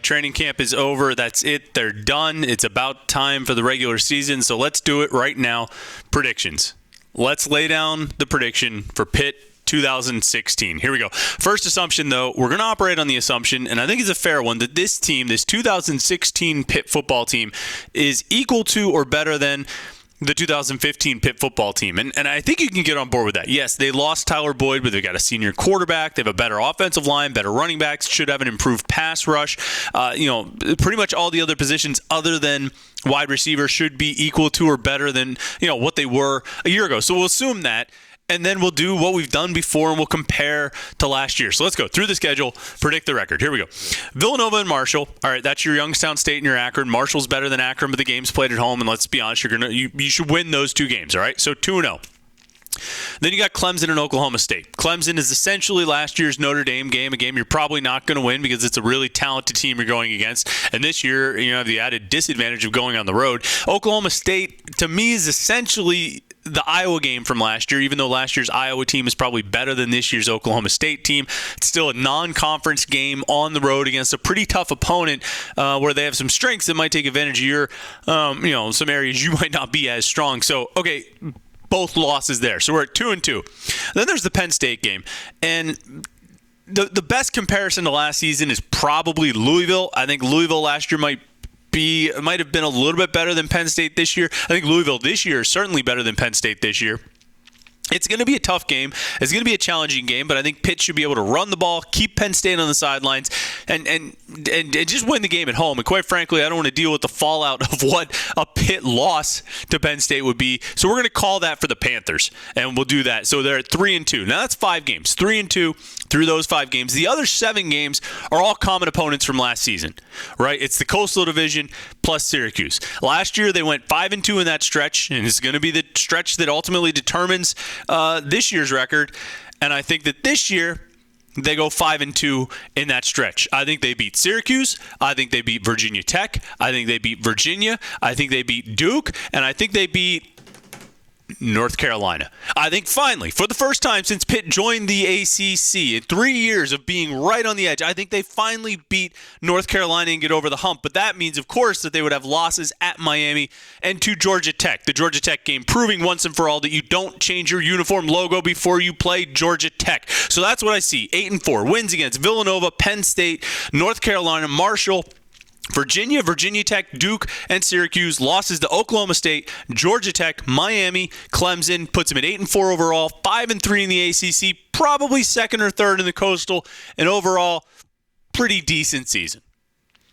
Training camp is over. That's it. They're done. It's about time for the regular season. So let's do it right now. Predictions. Let's lay down the prediction for Pitt 2016. Here we go. First assumption, though, we're going to operate on the assumption, and I think it's a fair one, that this team, this 2016 Pitt football team, is equal to or better than the 2015 Pitt football team. And I think you can get on board with that. Yes, they lost Tyler Boyd, but they've got a senior quarterback. They have a better offensive line, better running backs, should have an improved pass rush. Pretty much all the other positions other than wide receiver should be equal to or better than, what they were a year ago. So we'll assume that. And then we'll do what we've done before, and we'll compare to last year. So let's go through the schedule, predict the record. Here we go. Villanova and Marshall. All right, that's your Youngstown State and your Akron. Marshall's better than Akron, but the game's played at home. And let's be honest, you should win those two games. All right, so 2-0. Then you got Clemson and Oklahoma State. Clemson is essentially last year's Notre Dame game, a game you're probably not going to win because it's a really talented team you're going against. And this year, you have the added disadvantage of going on the road. Oklahoma State, to me, is essentially the Iowa game from last year, even though last year's Iowa team is probably better than this year's Oklahoma State team. It's still a non-conference game on the road against a pretty tough opponent where they have some strengths that might take advantage of your, some areas you might not be as strong. So, okay, both losses there. So we're at 2-2. Then there's the Penn State game. And the best comparison to last season is probably Louisville. I think Louisville last year might have been a little bit better than Penn State this year. I think Louisville this year is certainly better than Penn State this year. It's going to be a tough game. It's going to be a challenging game, but I think Pitt should be able to run the ball, keep Penn State on the sidelines, and just win the game at home. And quite frankly, I don't want to deal with the fallout of what a Pitt loss to Penn State would be. So we're going to call that for the Panthers, and we'll do that. So they're at 3-2. Now that's 5 games, 3-2 through those 5 games. The other 7 games are all common opponents from last season, right? It's the Coastal Division plus Syracuse. Last year they went 5-2 in that stretch, and it's going to be the stretch that ultimately determines this year's record. And I think that this year they go 5-2 in that stretch. I think they beat Syracuse. I think they beat Virginia Tech. I think they beat Virginia. I think they beat Duke. And I think they beat North Carolina. I think finally, for the first time since Pitt joined the ACC in 3 years of being right on the edge, I think they finally beat North Carolina and get over the hump. But that means, of course, that they would have losses at Miami and to Georgia Tech. The Georgia Tech game proving once and for all that you don't change your uniform logo before you play Georgia Tech. So that's what I see. 8-4 wins against Villanova, Penn State, North Carolina, Marshall, Virginia, Virginia Tech, Duke, and Syracuse. Losses to Oklahoma State, Georgia Tech, Miami, Clemson. Puts them at 8-4 overall, 5-3 in the ACC, probably second or third in the Coastal, and overall, pretty decent season.